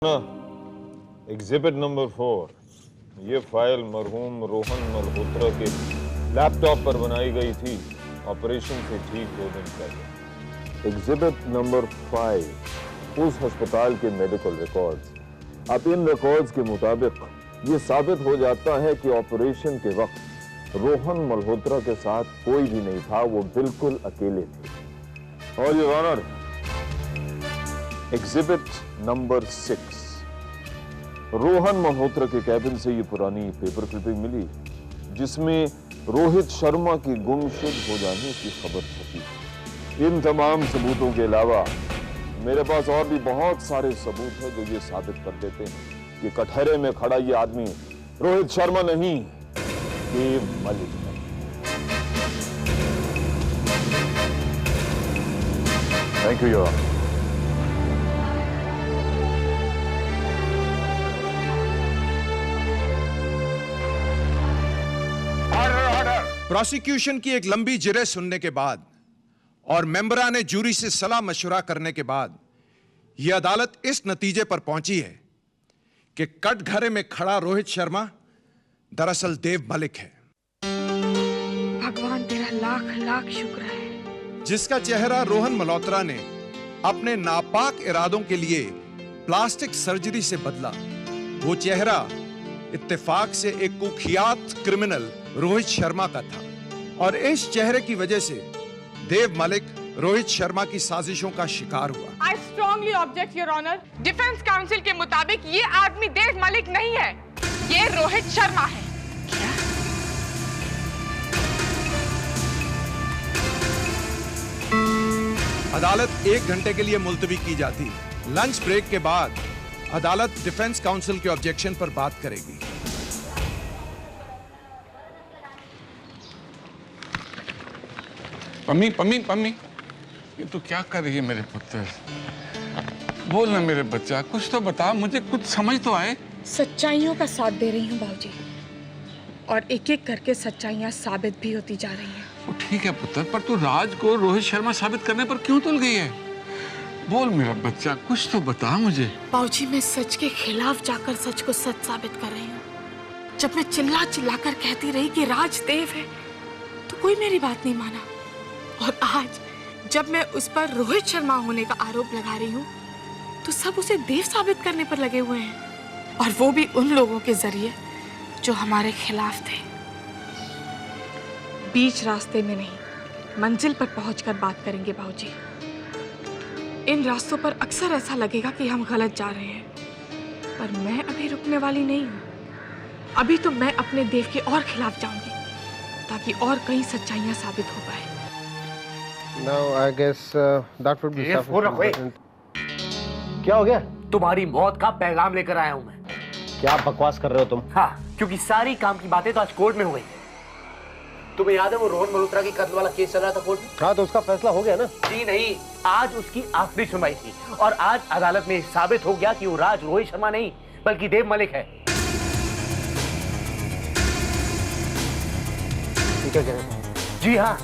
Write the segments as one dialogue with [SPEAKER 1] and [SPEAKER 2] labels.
[SPEAKER 1] ना exhibit number 4, ये file मरहूम रोहन मल्होत्रा के लैपटॉप पर बनाई गई थी ऑपरेशन से ठीक 2 दिन पहले। एग्जिबिट नंबर 5 उस अस्पताल के मेडिकल रिकॉर्ड्स। अब इन रिकॉर्ड्स के मुताबिक ये साबित हो जाता है कि ऑपरेशन के वक्त रोहन मल्होत्रा के साथ कोई भी नहीं था, वो बिल्कुल अकेले थे। और your honour, exhibit number 6, Rohan Malhotra के कैबिन से ये पुरानी पेपर क्लिपिंग मिली जिसमें रोहित शर्मा की गुमशुद हो जाने की खबर छपी। इन तमाम सबूतों के अलावा मेरे पास और भी बहुत सारे सबूत हैं जो ये साबित कर देते हैं कि कटहरे में खड़ा ये आदमी रोहित शर्मा नहीं, देव मलिक है। Thank you your honour.
[SPEAKER 2] Prosecution की एक लंबी जिरह सुनने के बाद और मेंबरा ने जूरी से सलाह मशवरा करने के बाद यह अदालत इस नतीजे पर पहुंची है कि कटघरे में खड़ा रोहित शर्मा दरअसल देव मलिक है।
[SPEAKER 3] भगवान तेरा लाख लाख शुक्र है।
[SPEAKER 2] जिसका चेहरा रोहन मल्होत्रा ने अपने नापाक इरादों के लिए प्लास्टिक सर्जरी से बदला, वो चेहरा इत्तेफाक से एक कुख्यात क्रिमिनल रोहित शर्मा का था और इस चेहरे की वजह से देव मलिक रोहित शर्मा की साजिशों का शिकार हुआ।
[SPEAKER 3] I strongly object, Your Honor. Defence council के मुताबिक ये आदमी देव मलिक नहीं है, ये रोहित शर्मा है। क्या?
[SPEAKER 2] अदालत 1 घंटे के लिए मुलतवी की जाती। लंच ब्रेक के बाद अदालत डिफेंस काउंसिल के ऑब्जेक्शन पर बात करेगी।
[SPEAKER 4] पम्मी पम्मी पम्मी, ये तो क्या कर रही है मेरे पुत्र? बोल ना मेरे बच्चा, कुछ तो बता, मुझे कुछ समझ तो आए।
[SPEAKER 3] सच्चाइयों का साथ दे रही हूँ बाबूजी, और एक एक करके सच्चाइयाँ साबित भी होती जा रही हैं।
[SPEAKER 4] वो ठीक है पुत्र, पर तू राज को रोहित शर्मा साबित करने पर क्यों तुल गई है? बोल मेरा बच्चा, कुछ तो बता मुझे।
[SPEAKER 3] बाबूजी, मैं सच के खिलाफ जाकर सच को सच साबित कर रही हूँ। जब मैं चिल्ला चिल्ला कर कहती रही कि राज देव है, तो कोई मेरी बात नहीं माना, और आज जब मैं उस पर रोहित शर्मा होने का आरोप लगा रही हूँ तो सब उसे देव साबित करने पर लगे हुए हैं, और वो भी उन लोगों के जरिए जो हमारे खिलाफ थे। बीच रास्ते में नहीं, मंजिल पर पहुंचकर बात करेंगे बाबूजी। इन रास्तों पर अक्सर ऐसा लगेगा कि हम गलत जा रहे हैं, पर मैं अभी रुकने वाली नहीं हूँ। अभी तो मैं अपने देव के और खिलाफ जाऊंगी ताकि और कई सच्चाइयाँ साबित हो पाए।
[SPEAKER 5] Now I guess that would be sufficient.
[SPEAKER 6] क्या हो गया? तुम्हारी मौत का पैगाम लेकर आया हूँ मैं।
[SPEAKER 5] क्या बकवास कर रहे हो तुम?
[SPEAKER 6] हाँ, क्योंकि सारी काम की बातें तो आज कोर्ट में हो गई। तुम्हें याद है वो रोहन मल्होत्रा की कत्ल वाला केस चल रहा था कोर्ट में?
[SPEAKER 5] हाँ, तो उसका फैसला हो गया ना?
[SPEAKER 6] जी नहीं, आज उसकी आखिरी सुनवाई थी और आज अदालत में साबित हो गया कि वो राज रोहित शर्मा नहीं बल्कि देव मलिक है।
[SPEAKER 5] क्या कह रहे हो?
[SPEAKER 6] जी हाँ,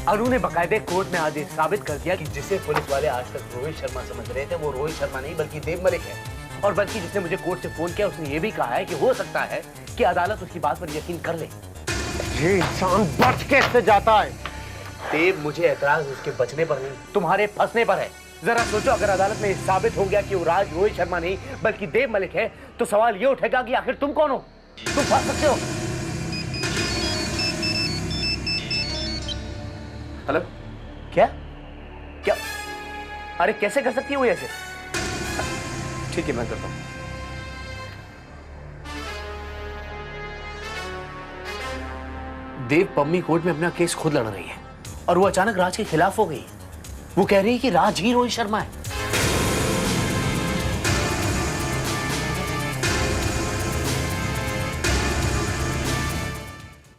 [SPEAKER 6] अनु ने बकायदे कोर्ट में आज साबित कर दिया कि जिसे पुलिस वाले आज तक रोहित शर्मा समझ रहे थे वो रोहित शर्मा नहीं बल्कि देव मलिक है। और बल्कि जिसने मुझे कोर्ट से फोन किया उसने ये भी कहा है कि हो सकता है कि अदालत उसकी बात पर यकीन कर ले।
[SPEAKER 5] ये इंसान बच कैसे जाता है?
[SPEAKER 6] देव, मुझे एतराज उसके बचने पर नहीं, तुम्हारे फंसने पर है। जरा सोचो, अगर अदालत में साबित हो गया कि वो राज रोहित शर्मा नहीं बल्कि देव मलिक है तो सवाल ये उठेगा कि आखिर तुम कौन हो? तुम फंस सकते हो। हेलो, क्या क्या? अरे कैसे कर सकती है वो ऐसे? ठीक है, मैं करता हूं। देव, पम्मी कोर्ट में अपना केस खुद लड़ रही है और वो अचानक राज के खिलाफ हो गई है। वो कह रही है कि राज ही रोहित शर्मा है।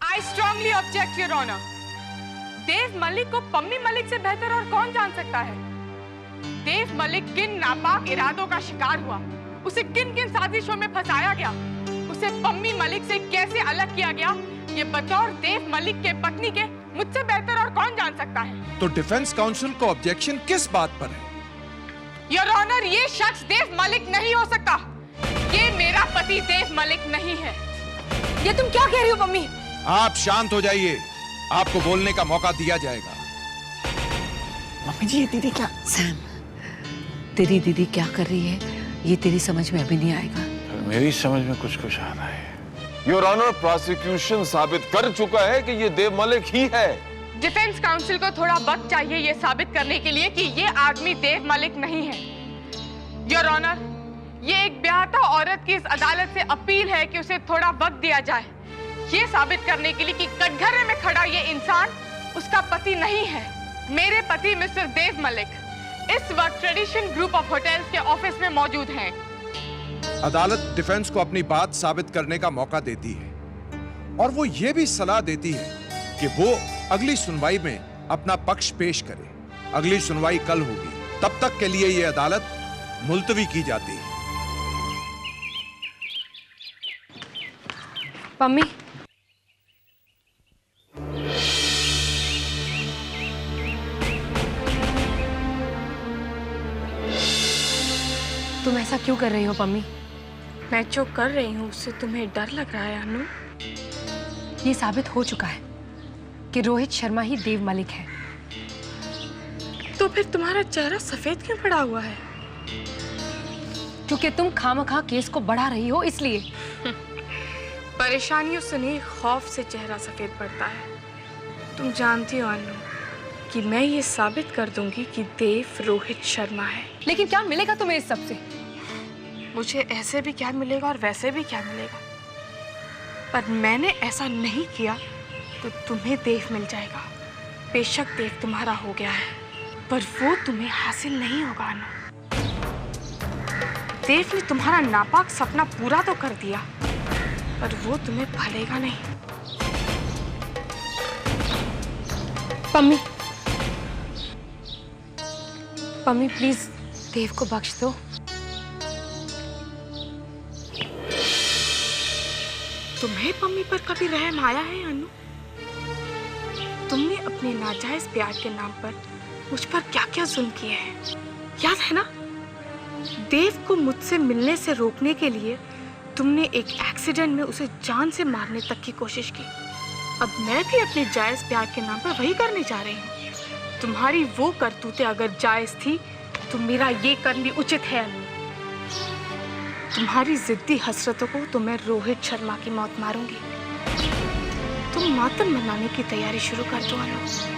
[SPEAKER 3] I strongly object, Your Honor. देव मलिक को पम्मी मलिक से बेहतर और कौन जान सकता है? देव मलिक किन नापाक इरादों का शिकार हुआ, उसे किन किन साजिशों में फंसाया गया, उसे पम्मी मलिक से कैसे अलग किया गया, ये बतौर देव मलिक के पत्नी के मुझसे बेहतर और कौन जान सकता है?
[SPEAKER 2] तो डिफेंस काउंसिल को ऑब्जेक्शन किस बात पर है?
[SPEAKER 3] योर ऑनर, ये शख्स देव मलिक नहीं हो सकता। ये मेरा पति देव मलिक नहीं है।
[SPEAKER 7] ये तुम क्या कह रही हो मम्मी?
[SPEAKER 2] आप शांत हो जाइए, आपको बोलने का मौका दिया जाएगा।
[SPEAKER 7] मम्मी जी, ये दीदी क्या? सैम, तेरी दीदी क्या कर रही है ये तेरी समझ में अभी नहीं आएगा।
[SPEAKER 4] मेरी समझ में कुछ कुछ आ रहा है।
[SPEAKER 1] योर ऑनर, प्रोसिक्यूशन साबित कर चुका है कि ये देव मलिक ही है।
[SPEAKER 3] डिफेंस काउंसिल को थोड़ा वक्त चाहिए ये साबित करने के लिए कि ये आदमी देव मलिक नहीं है। योर ऑनर, ये एक ब्याहता औरत की इस अदालत से अपील है कि उसे थोड़ा वक्त दिया जाए ये साबित करने के लिए कि कटघरे में खड़ा ये इंसान उसका पति नहीं है। मेरे पति मिस्टर देव मलिक इस वक्त ट्रेडिशन ग्रुप ऑफ होटल्स के ऑफिस में मौजूद हैं।
[SPEAKER 2] अदालत डिफेंस को अपनी बात साबित करने का मौका देती है और वो ये भी सलाह देती है कि वो अगली सुनवाई में अपना पक्ष पेश करे। अगली सुनवाई कल होगी, तब तक के लिए ये अदालत मुलतवी की जाती है।
[SPEAKER 7] मम्मी, तुम ऐसा क्यों कर रही हो मम्मी?
[SPEAKER 3] मैं जो कर रही हूँ उससे तुम्हें डर लग रहा है अनु?
[SPEAKER 7] ये साबित हो चुका है कि रोहित शर्मा ही देव मलिक है।
[SPEAKER 3] तो फिर तुम्हारा चेहरा सफेद क्यों पड़ा हुआ है?
[SPEAKER 7] क्योंकि तुम खामखा केस को बढ़ा रही हो इसलिए।
[SPEAKER 3] परेशानियों से नहीं, खौफ से चेहरा सफेद पड़ता है। तुम जानती हो अनु कि मैं ये साबित कर दूंगी कि देव रोहित शर्मा है।
[SPEAKER 7] लेकिन क्या मिलेगा तुम्हें इस सब से?
[SPEAKER 3] मुझे ऐसे भी क्या मिलेगा और वैसे भी क्या मिलेगा, पर मैंने ऐसा नहीं किया तो तुम्हें देव मिल जाएगा। बेशक देव तुम्हारा हो गया है, पर वो तुम्हें हासिल नहीं होगा अनु। देव ने तुम्हारा नापाक सपना पूरा तो कर दिया, पर वो तुम्हें फलेगा नहीं।
[SPEAKER 7] मम्मी, मम्मी प्लीज देव को बख्श दो।
[SPEAKER 3] तुम्हें मम्मी पर कभी रहम आया है अनु? तुमने अपने नाजायज प्यार के नाम पर मुझ पर क्या क्या जुल्म किए हैं, याद है ना? देव को मुझसे मिलने से रोकने के लिए तुमने एक एक्सीडेंट में उसे जान से मारने तक की कोशिश की। अब मैं भी अपने जायज प्यार के नाम पर वही करने जा रही हूँ। तुम्हारी वो करतूतें अगर जायज थी तो मेरा ये कर्म भी उचित है अनु। तुम्हारी जिद्दी हसरतों को तो मैं रोहित शर्मा की मौत मारूंगी। तुम मातम मनाने की तैयारी शुरू कर दो अनु।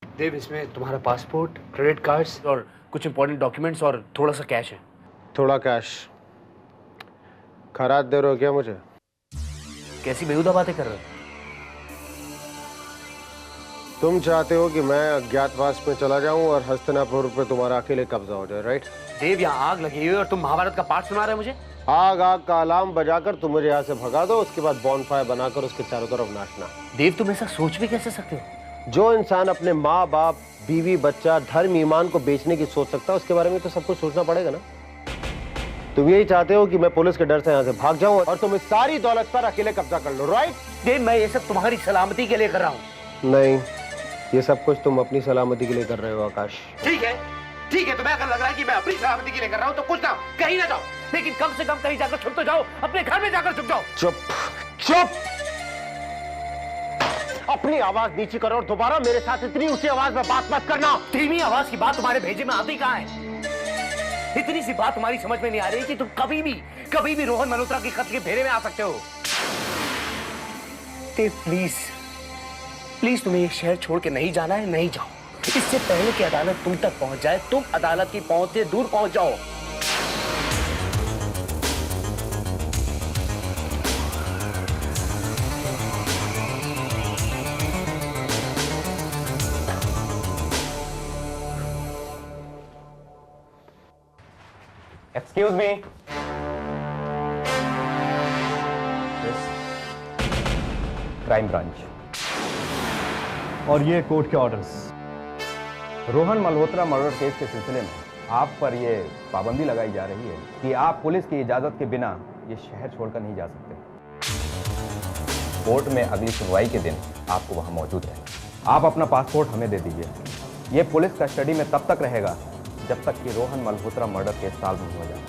[SPEAKER 6] देव, इसमें तुम्हारा पासपोर्ट, क्रेडिट कार्ड्स और कुछ इंपॉर्टेंट डॉक्यूमेंट्स और थोड़ा सा कैश है।
[SPEAKER 5] थोड़ा कैश? खराज दे रहे हो क्या मुझे?
[SPEAKER 6] कैसी बेहुदा बातें कर रहे हो?
[SPEAKER 5] तुम चाहते हो कि मैं अज्ञातवास में चला जाऊं और हस्तिनापुर पे तुम्हारा अकेले कब्जा हो जाए, राइट?
[SPEAKER 6] देव, यहाँ आग लगी हुई है और तुम महाभारत का पाठ सुना रहे हो मुझे।
[SPEAKER 5] आग आग का अलार्म बजाकर तुम मुझे यहाँ से भगा दो, उसके बाद बॉनफायर बनाकर उसके चारों तरफ नाचना।
[SPEAKER 6] देव, तुम ऐसा सोच भी कैसे सकते हो?
[SPEAKER 5] जो इंसान अपने माँ बाप, बीवी, बच्चा, धर्म, ईमान को बेचने की सोच सकता है, उसके बारे में तो सब कुछ सोचना पड़ेगा ना। तुम यही चाहते हो कि मैं पुलिस के डर से यहाँ से भाग जाऊं और तुम इस सारी दौलत पर अकेले कब्जा कर लो, राइट?
[SPEAKER 6] देव, मैं ये सब तुम्हारी सलामती के लिए कर रहा हूँ।
[SPEAKER 5] नहीं, ये सब कुछ तुम अपनी सलामती के लिए कर रहे हो आकाश।
[SPEAKER 6] ठीक है, ठीक है, तुम्हें अगर लग रहा है कि मैं अपनी सलामती के लिए कर रहा हूँ तो कुछ ना, कहीं ना जाओ, लेकिन कम से कम कहीं जाकर छुप तो जाओ, अपने घर में जाकर छुप जाओ।
[SPEAKER 5] चुप चुप, अपनी आवाज नीची करो और दोबारा मेरे साथ इतनी ऊंची आवाज में बात मत करना।
[SPEAKER 6] धीमी आवाज की बात तुम्हारे भेजे में आती कहाँ है? इतनी सी बात तुम्हारी समझ में नहीं आ रही कि तुम कभी भी रोहन मल्होत्रा की खत के घेरे में आ सकते हो। प्लीज प्लीज, तुम्हें ये शहर छोड़ के नहीं जाना है, नहीं जाओ। इससे पहले कि अदालत तुम तक पहुंच जाए, तुम अदालत की पहुंच से दूर पहुंच जाओ।
[SPEAKER 8] Excuse me. Crime branch. और ये कोर्ट के orders. Rohan Malhotra murder case के सिलसिले में आप पर ये पाबंदी लगाई जा रही है कि आप पुलिस की इजाज़त के बिना ये शहर छोड़कर नहीं जा सकते। कोर्ट में अगली सुनवाई के दिन आपको वहाँ मौजूद रहना। आप अपना पासपोर्ट हमें दे दीजिए। ये पुलिस कस्टडी में तब तक रहेगा जब तक कि Rohan Malhotra murder case solve नहीं हो जाता।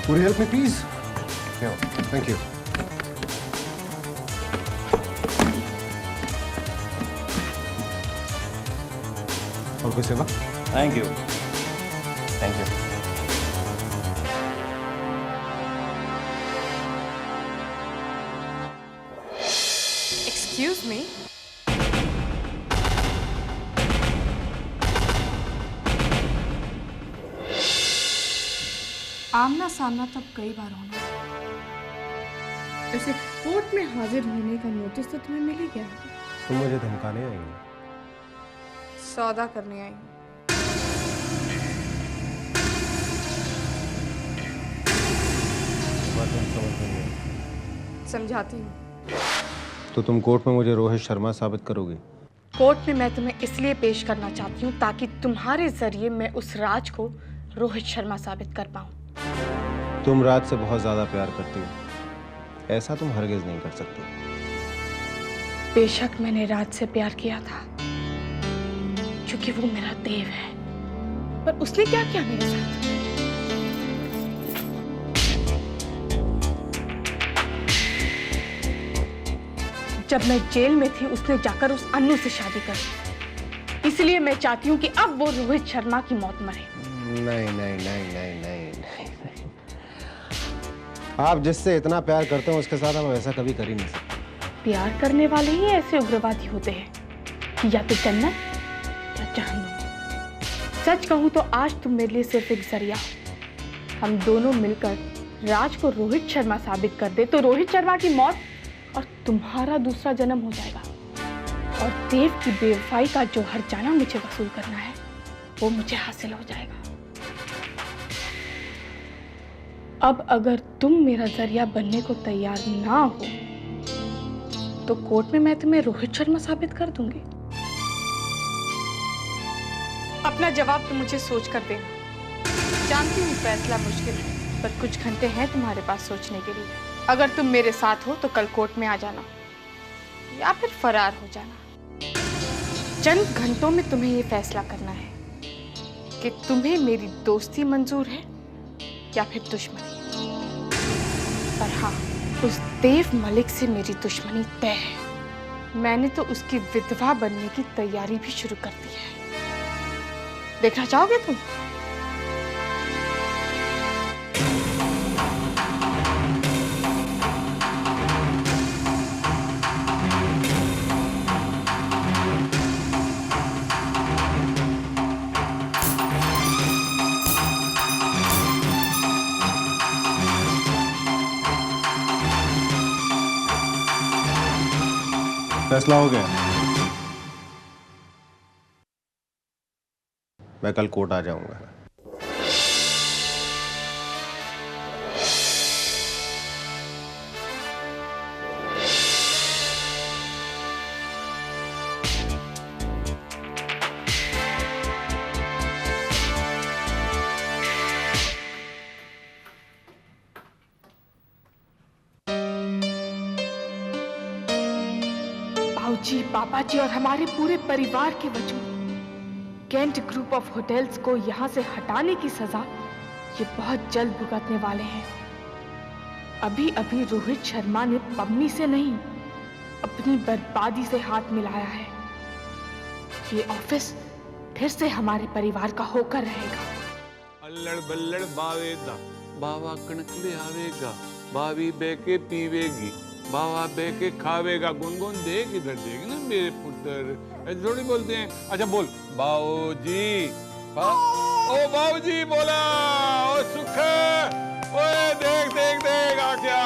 [SPEAKER 2] Would you help me, please? Thank you. और कोई सेवा?
[SPEAKER 8] Thank you. Thank you.
[SPEAKER 3] Excuse me? आमना सामना तब कई बार होना। ऐसे कोर्ट में हाजिर होने का नोटिस तो तुम्हें मिल ही गया है।
[SPEAKER 5] तुम मुझे धमकाने आई हो?
[SPEAKER 3] सौदा करने आई हूँ।
[SPEAKER 5] बात तुम समझ नहीं आई।
[SPEAKER 3] समझाती हूँ।
[SPEAKER 5] तो तुम कोर्ट में मुझे रोहित शर्मा साबित करोगी?
[SPEAKER 3] कोर्ट में मैं तुम्हें इसलिए पेश करना चाहती हूँ ताकि तुम्हारे जरिए मैं उस राज को रोहित शर्मा साबित कर पाऊँ।
[SPEAKER 5] तुम राज से बहुत ज्यादा प्यार करती हो, ऐसा तुम हरगिज नहीं कर सकती।
[SPEAKER 3] बेशक मैंने राज से प्यार किया था क्योंकि वो मेरा देव है, पर उसने क्या किया मेरे साथ? जब मैं जेल में थी उसने जाकर उस अन्नू से शादी कर ली। इसलिए मैं चाहती हूँ कि अब वो रोहित शर्मा की मौत मरे।
[SPEAKER 5] नहीं नहीं नहीं नहीं नहीं नहीं नहीं। आप जिससे इतना प्यार करते हो उसके साथ हम ऐसा कभी कर ही नहीं सकते।
[SPEAKER 3] प्यार करने वाले ही ऐसे उग्रवादी होते हैं, या तो जन्नत या जहन्नुम। सच कहूँ तो आज तुम मेरे लिए सिर्फ एक जरिया हो। हम दोनों मिलकर राज को रोहित शर्मा साबित कर दे तो रोहित शर्मा की मौत और तुम्हारा दूसरा जन्म हो जाएगा, और देव की बेवफाई का जो हर्जाना मुझे वसूल करना है वो मुझे हासिल हो जाएगा। अब अगर तुम मेरा जरिया बनने को तैयार ना हो तो कोर्ट में मैं तुम्हें रोहित शर्मा साबित कर दूंगी। अपना जवाब तो मुझे सोच कर देना। जानती हूँ फैसला मुश्किल है, पर कुछ घंटे हैं तुम्हारे पास सोचने के लिए। अगर तुम मेरे साथ हो तो कल कोर्ट में आ जाना या फिर फरार हो जाना। चंद घंटों में तुम्हें ये फैसला करना है कि तुम्हें मेरी दोस्ती मंजूर है या फिर दुश्मनी। पर हाँ, उस देव मलिक से मेरी दुश्मनी तय है। मैंने तो उसकी विधवा बनने की तैयारी भी शुरू कर दी है। देखना चाहोगे तुम?
[SPEAKER 5] फैसला हो गया। मैं कल कोर्ट आ जाऊंगा।
[SPEAKER 3] जी, पापा जी और हमारे पूरे परिवार के वजूद कैंट ग्रुप ऑफ होटल्स को यहाँ से हटाने की सजा ये बहुत जल्द भुगतने वाले हैं। अभी अभी रोहित शर्मा ने पबनी से नहीं, अपनी बर्बादी से हाथ मिलाया है। ये ऑफिस फिर से हमारे परिवार का होकर रहेगा।
[SPEAKER 4] अल्लड़ बल्लड़ बावेगा, बावा कणक ले आवेगा, बावी बेके पीवेगी, बावा बेके खावेगा। गुनगुन देख इधर देख ना मेरे पुत्र, ऐसे थोड़ी बोलते हैं। अच्छा बोल बाऊजी। ओ बाऊजी बोला। ओ सुख, ओए देख देख देख आ क्या।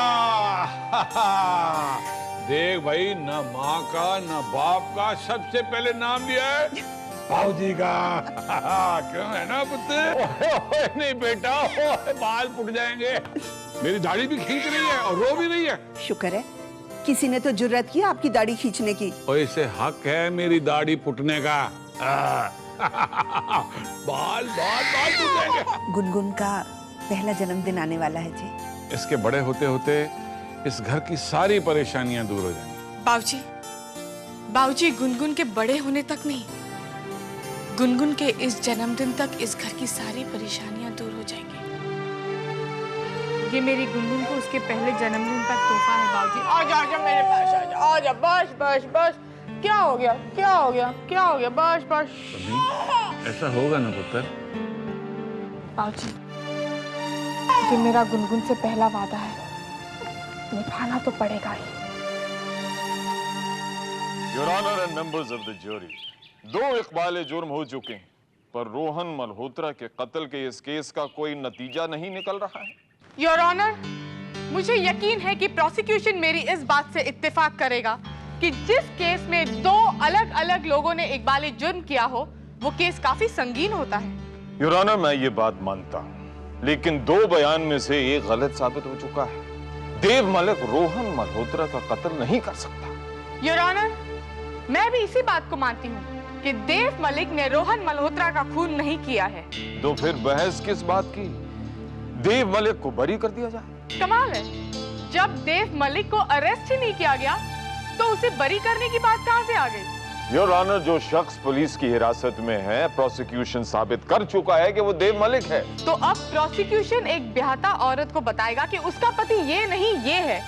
[SPEAKER 4] देख भाई, ना माँ का ना बाप का, सबसे पहले नाम लिया है बाऊजी का। क्यों है ना पुत्र? नहीं बेटा, बाल फूट जाएंगे। मेरी दाढ़ी भी खींच रही है और रो भी रही है।
[SPEAKER 9] शुक्र है किसी ने तो जुर्रत की आपकी दाढ़ी खींचने की।
[SPEAKER 4] और इसे हक है मेरी दाढ़ी फुटने का। बाल बाल बाल टूट जाएंगे।
[SPEAKER 9] गुनगुन का पहला जन्मदिन आने वाला है जी।
[SPEAKER 4] इसके बड़े होते होते इस घर की सारी परेशानियां दूर हो जाएंगी।
[SPEAKER 3] बाबूजी, बाबूजी, गुनगुन के बड़े होने तक नहीं, गुनगुन के इस जन्मदिन तक इस घर की सारी परेशानियां दूर हो जाएंगी। ये मेरी गुनगुन को उसके पहले जन्मदिन का तोहफा है बाबूजी। आजा आजा मेरे पास आजा, आजा, बस बस बस। क्या हो गया, क्या हो गया, क्या हो गया, बस बस।
[SPEAKER 4] ऐसा होगा ना पुत्र?
[SPEAKER 3] बाबूजी, ये मेरा गुनगुन से पहला वादा है, निभाना तो पड़ेगा ही।
[SPEAKER 1] Your honour and members of the jury, 2 इकबाल जुर्म हो चुके हैं, पर रोहन मल्होत्रा के कत्ल के इस केस का कोई नतीजा नहीं निकल रहा है।
[SPEAKER 3] योर ऑनर, मुझे यकीन है कि प्रोसिक्यूशन मेरी इस बात से इत्तेफाक करेगा कि जिस केस में 2 अलग अलग लोगों ने इकबाल जुर्म किया हो, वो केस काफी संगीन होता है।
[SPEAKER 1] योर ऑनर, मैं ये बात मानता हूँ, लेकिन 2 बयान में से एक गलत साबित हो चुका है। देव मलिक रोहन मल्होत्रा का कत्ल नहीं कर सकता।
[SPEAKER 3] योर ऑनर, मैं भी इसी बात को मानती हूँ कि देव मलिक ने रोहन मल्होत्रा का खून नहीं किया है।
[SPEAKER 1] तो फिर बहस किस बात की? देव मलिक को बरी कर दिया जाए।
[SPEAKER 3] कमाल है, जब देव मलिक को अरेस्ट ही नहीं किया गया तो उसे बरी करने की बात कहां से आ गई?
[SPEAKER 1] योर ऑनर, जो शख्स पुलिस की हिरासत में है, प्रोसिक्यूशन साबित कर चुका है कि वो देव मलिक है।
[SPEAKER 3] तो अब प्रोसिक्यूशन एक ब्याहता औरत को बताएगा कि उसका पति ये नहीं ये है।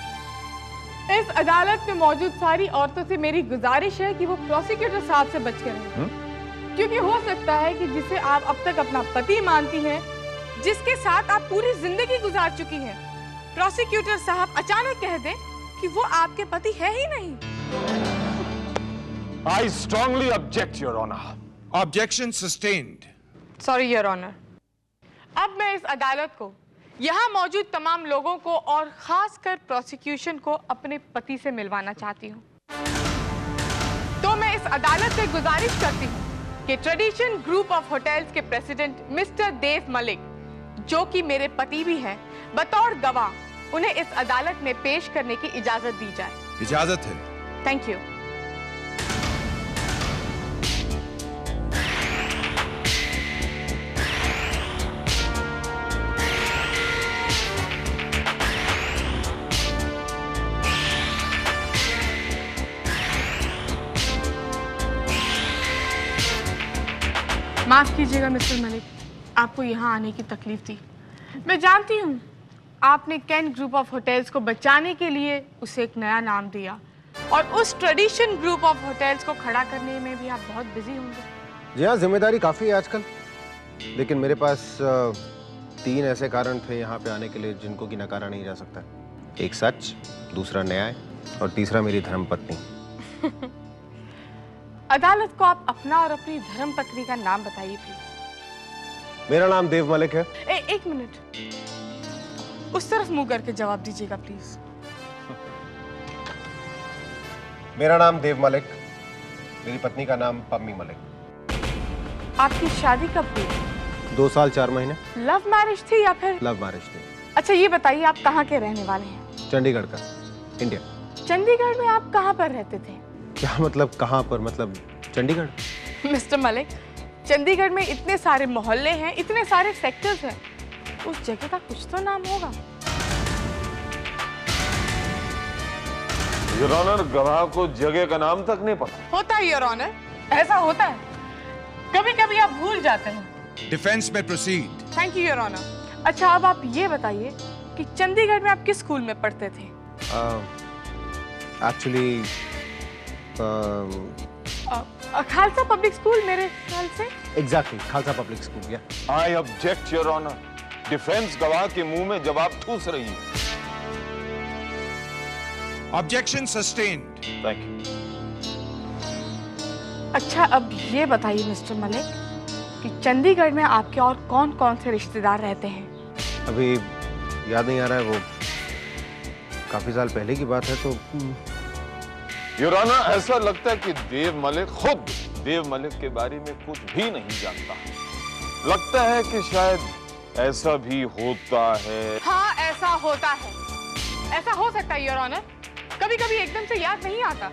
[SPEAKER 3] इस अदालत में मौजूद सारी औरतों से मेरी गुजारिश है कि वो प्रोसिक्यूटर साहब से बच कर रहें, क्योंकि हो सकता है कि जिसे आप अब तक अपना पति मानती हैं, जिसके साथ आप पूरी जिंदगी गुजार चुकी हैं, प्रोसिक्यूटर साहब अचानक कह दें कि वो आपके पति है ही नहीं।
[SPEAKER 1] I strongly object, Your Honor.
[SPEAKER 2] Objection sustained.
[SPEAKER 3] Sorry your honour. अब मैं इस अदालत को, यहाँ मौजूद तमाम लोगों को और खासकर प्रोसिक्यूशन को अपने पति से मिलवाना चाहती हूँ। तो मैं इस अदालत से गुजारिश करती हूँ कि ट्रेडिशन ग्रुप ऑफ होटल्स के प्रेसिडेंट मिस्टर देव मलिक, जो कि मेरे पति भी हैं, बतौर गवाह उन्हें इस अदालत में पेश करने की इजाजत दी जाए।
[SPEAKER 2] इजाजत है।
[SPEAKER 3] Thank you. माफ कीजिएगा मिस्टर मलिक, आपको यहाँ आने की तकलीफ थी। मैं जानती हूँ आपने कैन ग्रुप ऑफ होटल्स को बचाने के लिए उसे एक नया नाम दिया, और उस ट्रेडिशन ग्रुप ऑफ होटल्स को खड़ा करने में भी आप बहुत बिजी होंगे।
[SPEAKER 5] जी हाँ, जिम्मेदारी काफ़ी है आजकल, लेकिन मेरे पास 3 ऐसे कारण थे यहाँ पे आने के लिए जिनको कि नकारा नहीं जा सकता। एक सच, दूसरा न्याय और तीसरा मेरी धर्मपत्नी।
[SPEAKER 3] अदालत को आप अपना और अपनी धर्मपत्नी का नाम बताइए प्लीज।
[SPEAKER 5] मेरा नाम देव मलिक है।
[SPEAKER 3] एक मिनट, उस तरफ मुंह करके जवाब दीजिएगा प्लीज।
[SPEAKER 5] मेरा नाम देव मलिक, मेरी पत्नी का नाम पम्मी मलिक।
[SPEAKER 3] आपकी शादी कब हुई?
[SPEAKER 5] 2 साल 4 महीने।
[SPEAKER 3] लव मैरिज थी या फिर?
[SPEAKER 5] लव मैरिज थी।
[SPEAKER 3] अच्छा ये बताइए, आप कहाँ के रहने वाले हैं?
[SPEAKER 5] चंडीगढ़ का, इंडिया।
[SPEAKER 3] चंडीगढ़ में आप कहाँ पर रहते थे?
[SPEAKER 5] क्या मतलब कहाँ पर? मतलब चंडीगढ़।
[SPEAKER 3] मिस्टर मलिक, चंडीगढ़ में इतने सारे मोहल्ले हैं, इतने सारे सेक्टर्स हैं, उस जगह का कुछ तो नाम होगा।
[SPEAKER 1] योर ऑनर, गवाह को जगह का नाम तक नहीं पता।
[SPEAKER 3] होता है योर ऑनर, ऐसा होता है, कभी कभी आप भूल जाते हैं।
[SPEAKER 2] डिफेंस में proceed.
[SPEAKER 3] Thank you your honour. अच्छा अब आप ये बताइए कि चंडीगढ़ में आप किस स्कूल में पढ़ते थे?
[SPEAKER 5] एक्चुअली
[SPEAKER 3] खालसा पब्लिक स्कूल मेरे ख्याल से।
[SPEAKER 5] Exactly, Khalsa public school. या
[SPEAKER 1] I object your honour. Defence गवाह के मुंह में जवाब ठूस रही है।
[SPEAKER 2] Objection sustained.
[SPEAKER 1] Thank you.
[SPEAKER 3] अच्छा अब ये बताइए मिस्टर मलिक कि चंडीगढ़ में आपके और कौन कौन से रिश्तेदार रहते हैं?
[SPEAKER 5] अभी याद नहीं आ रहा है, वो काफी साल पहले की बात है। तो
[SPEAKER 1] योर ऑनर, ऐसा लगता है कि देव मलिक खुद देव मलिक के बारे में कुछ भी नहीं जानता। लगता है कि शायद ऐसा भी होता है।
[SPEAKER 3] हाँ ऐसा होता है, ऐसा हो सकता है योर ऑनर, कभी कभी एकदम से याद नहीं आता।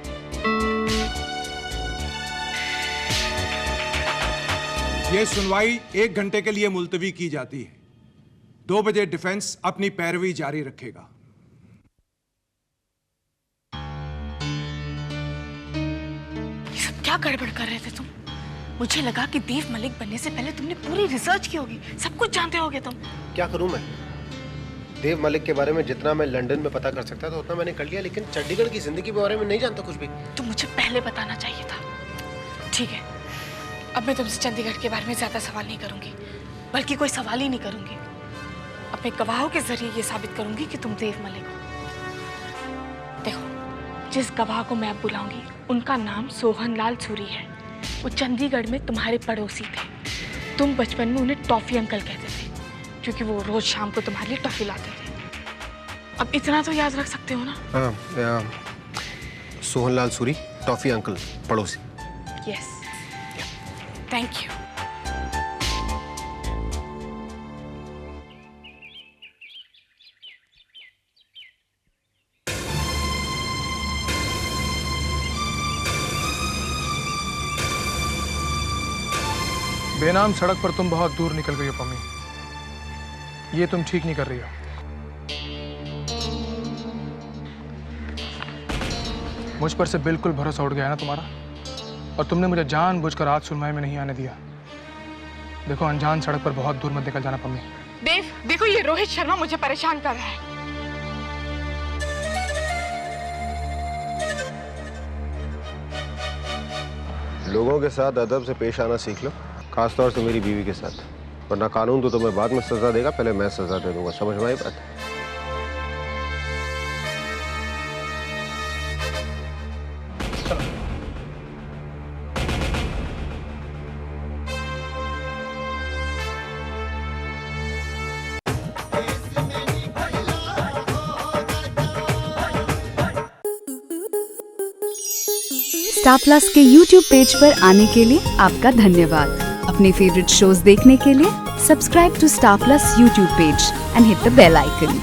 [SPEAKER 2] यह सुनवाई 1 घंटे के लिए मुलतवी की जाती है। 2 बजे डिफेंस अपनी पैरवी जारी रखेगा।
[SPEAKER 3] ये सब क्या गड़बड़ कर रहे थे तुम? मुझे लगा कि देव मलिक बनने से पहले तुमने पूरी रिसर्च की होगी, सब कुछ जानते होगे तुम।
[SPEAKER 5] क्या करूं मैं? देव मलिक के बारे में जितना मैं लंदन में पता कर सकता था उतना मैंने कर लिया, लेकिन चंडीगढ़ की जिंदगी के बारे में नहीं जानता कुछ भी।
[SPEAKER 3] तो मुझे पहले बताना चाहिए था। ठीक है, अब मैं तुमसे चंडीगढ़ के बारे में ज्यादा सवाल नहीं करूंगी, बल्कि कोई सवाल ही नहीं करूंगी। अपने गवाहों के जरिए ये साबित करूंगी कि तुम देव मलिक हो। देखो, जिस गवाह को मैं अब बुलाऊंगी उनका नाम सोहनलाल सूरी है। वो चंडीगढ़ में तुम्हारे पड़ोसी थे। तुम बचपन में उन्हें टॉफी अंकल कहते थे क्योंकि वो रोज शाम को तुम्हारे लिए टॉफी लाते थे। अब इतना तो याद रख सकते हो ना?
[SPEAKER 5] हाँ, सोहनलाल सूरी, टॉफी अंकल, पड़ोसी।
[SPEAKER 3] Yes, thank you.
[SPEAKER 10] बेनाम सड़क पर तुम बहुत दूर निकल गई हो पम्मी। ये तुम ठीक नहीं कर रही हो। मुझ पर से बिल्कुल भरोसा उठ गया है ना तुम्हारा, और तुमने मुझे जानबूझकर आज सुनवाई में नहीं आने दिया। देखो, अनजान सड़क पर बहुत दूर मत निकल जाना पम्मी।
[SPEAKER 3] देव, देखो ये रोहित शर्मा मुझे परेशान कर रहा है।
[SPEAKER 5] लोगों के साथ अदब से पेश आना सीख लो, खासतौर से मेरी बीवी के साथ, वरना कानून तो तुम्हें बाद में सजा देगा, पहले मैं सजा दे दूंगा। समझ में आई बात?
[SPEAKER 11] स्टार प्लस के YouTube पेज पर आने के लिए आपका धन्यवाद। अपने फेवरेट शोज देखने के लिए subscribe to Star Plus YouTube page and hit the bell icon.